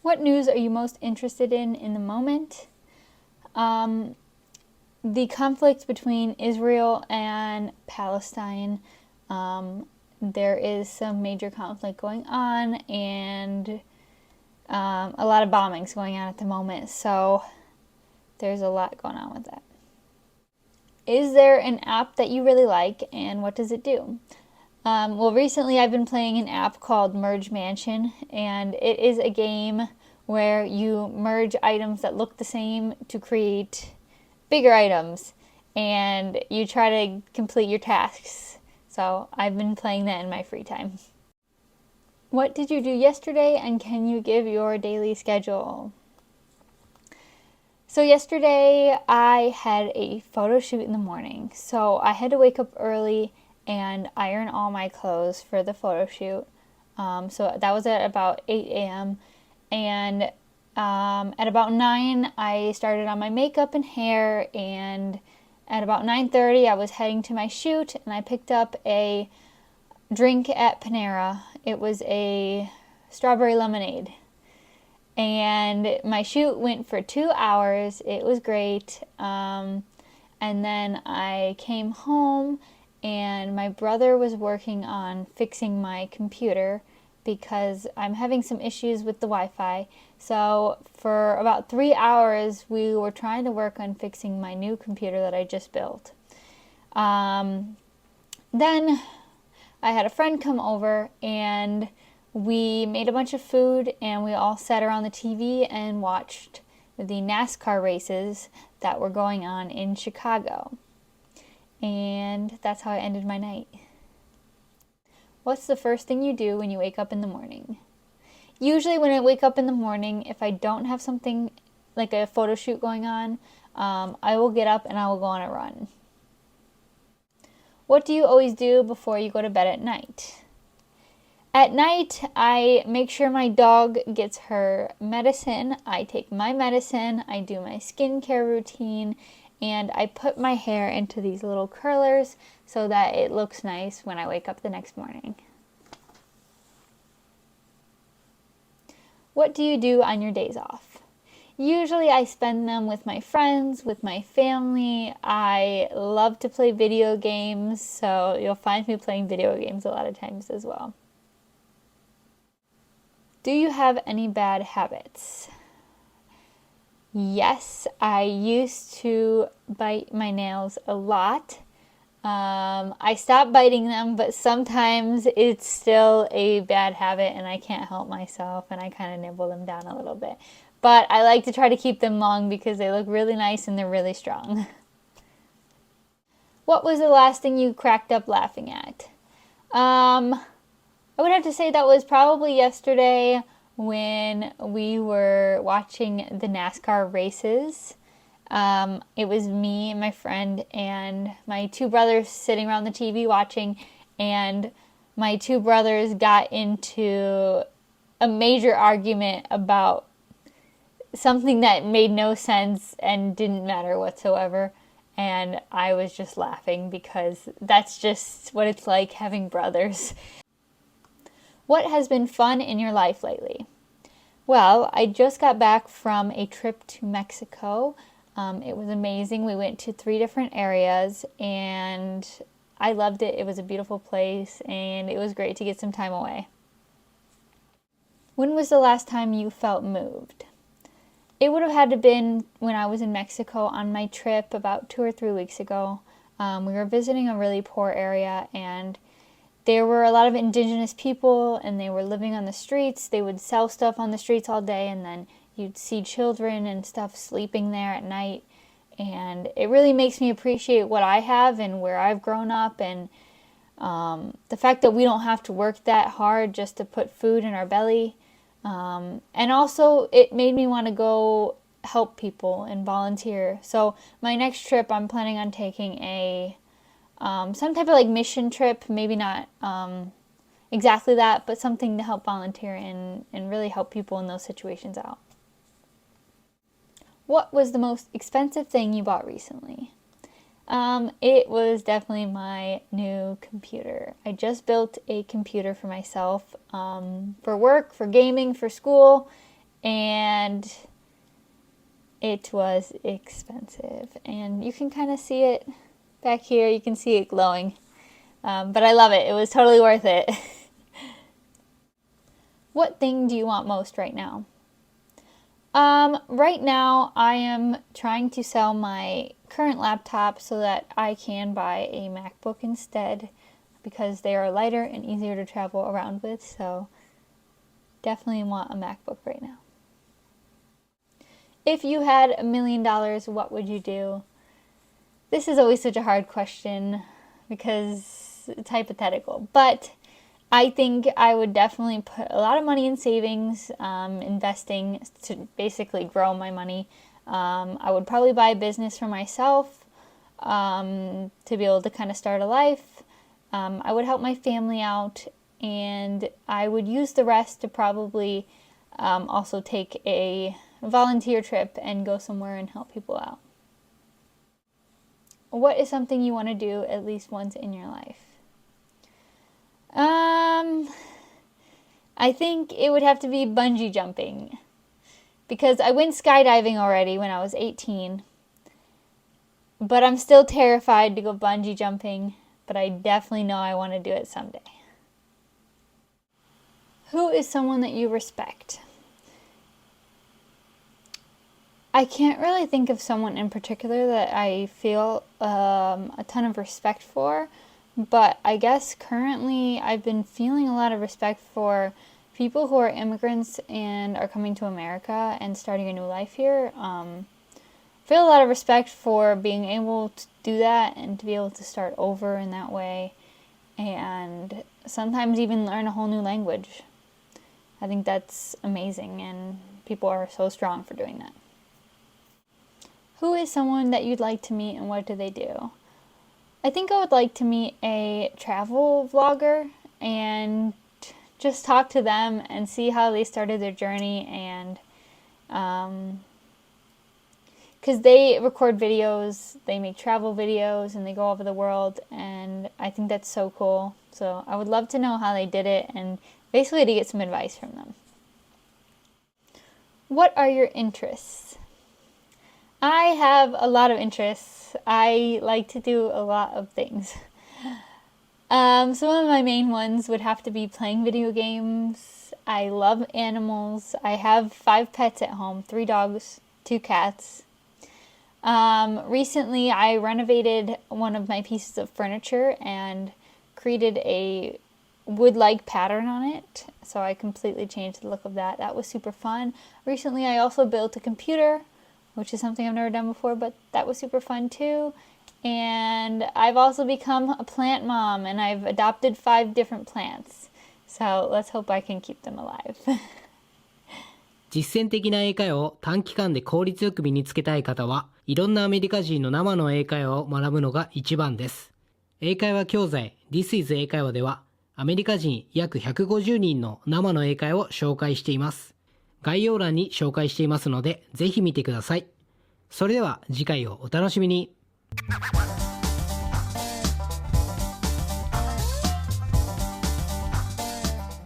What news are you most interested in the moment? The conflict between Israel and Palestine. There is some major conflict going on, and a lot of bombings going on at the moment, so there's a lot going on with that. Is there an app that you really like, and what does it do? Well, recently I've been playing an app called Merge Mansion, and it is a game where you merge items that look the same to create bigger items, and you try to complete your tasks. So I've been playing that in my free time. What did you do yesterday, and can you give your daily schedule? So yesterday I had a photo shoot in the morning, so I had to wake up early and iron all my clothes for the photo shoot. So that was at about 8 a.m. and at about 9 I started on my makeup and hair, and at about 9:30 I was heading to my shoot, and I picked up a drink at Panera. It was a strawberry lemonade, and my shoot went for 2 hours. It was great. And then I came home, and my brother was working on fixing my computer because I'm having some issues with the Wi-Fi. So for about 3 hours we were trying to work on fixing my new computer that I just built. Then I had a friend come over, and we made a bunch of food, and we all sat around the TV and watched the NASCAR races that were going on in Chicago. And that's how I ended my night. What's the first thing you do when you wake up in the morning? Usually when I wake up in the morning, if I don't have something like a photo shoot going on, I will get up and I will go on a run. What do you always do before you go to bed at night? At night, I make sure my dog gets her medicine. I take my medicine, I do my skincare routine, and I put my hair into these little curlers so that it looks nice when I wake up the next morning. What do you do on your days off? Usually I spend them with my friends, with my family. I love to play video games, so you'll find me playing video games a lot of times as well. Do you have any bad habits? Yes, I used to bite my nails a lot. I stopped biting them, but sometimes it's still a bad habit and I can't help myself, and I kind of nibble them down a little bit. But I like to try to keep them long because they look really nice and they're really strong. What was the last thing you cracked up laughing at? I would have to say that was probably yesterday when we were watching the NASCAR races. It was me and my friend and my two brothers sitting around the TV watching, and my two brothers got into a major argument about something that made no sense and didn't matter whatsoever. And I was just laughing because that's just what it's like having brothers. What has been fun in your life lately? Well, I just got back from a trip to Mexico. It was amazing. We went to 3 different areas and I loved it. It was a beautiful place and it was great to get some time away. When was the last time you felt moved? It would have had to been when I was in Mexico on my trip about 2 or 3 weeks ago. We were visiting a really poor area, and there were a lot of indigenous people, and they were living on the streets. They would sell stuff on the streets all day, and then you'd see children and stuff sleeping there at night. And it really makes me appreciate what I have and where I've grown up, and the fact that we don't have to work that hard just to put food in our belly. And also it made me want to go help people and volunteer. So my next trip, I'm planning on taking a some type of like mission trip, maybe not exactly that, but something to help volunteer and really help people in those situations out. What was the most expensive thing you bought recently? It was definitely my new computer. I just built a computer for myself, for work, for gaming, for school, and it was expensive. And you can kind of see it back here. You can see it glowing. But I love it. It was totally worth it. What thing do you want most right now? Right now, I am trying to sell my current laptop so that I can buy a MacBook instead, because they are lighter and easier to travel around with. So definitely want a MacBook right now. If you had $1 million, what would you do? This is always such a hard question because it's hypothetical, but I think I would definitely put a lot of money in savings, investing to basically grow my money. I would probably buy a business for myself to be able to kind of start a life. I would help my family out, and I would use the rest to probably also take a volunteer trip and go somewhere and help people out. What is something you want to do at least once in your life? I think it would have to be bungee jumping, because I went skydiving already when I was 18, but I'm still terrified to go bungee jumping, but I definitely know I want to do it someday. Who is someone that you respect? I can't really think of someone in particular that I feel a ton of respect for, but I guess currently I've been feeling a lot of respect for people who are immigrants and are coming to America and starting a new life here. I feel a lot of respect for being able to do that and to be able to start over in that way, and sometimes even learn a whole new language. I think that's amazing, and people are so strong for doing that. Who is someone that you'd like to meet, and what do they do? I think I would like to meet a travel vlogger and just talk to them and see how they started their journey, and because they record videos, they make travel videos, and they go all over the world, and I think that's so cool. So I would love to know how they did it and basically to get some advice from them. What are your interests? I have a lot of interests. I like to do a lot of things. Some of my main ones would have to be playing video games. I love animals. I have 5 pets at home, 3 dogs, 2 cats. Recently I renovated one of my pieces of furniture and created a wood-like pattern on it. So I completely changed the look of that. That was super fun. Recently I also built a computer, which is something I've never done before, but that was super fun too. And I've also become a plant mom, and I've adopted 5 different plants. So let's hope I can keep them alive. 実践的な英会話を短期間で効率よく身につけたい方は、いろんなアメリカ人の生の英会話を学ぶのが一番です。英会話教材 This is 英会話では、アメリカ人約150人の生の英会話を紹介しています。概要欄に紹介していますので、ぜひ見てください。それでは次回をお楽しみに。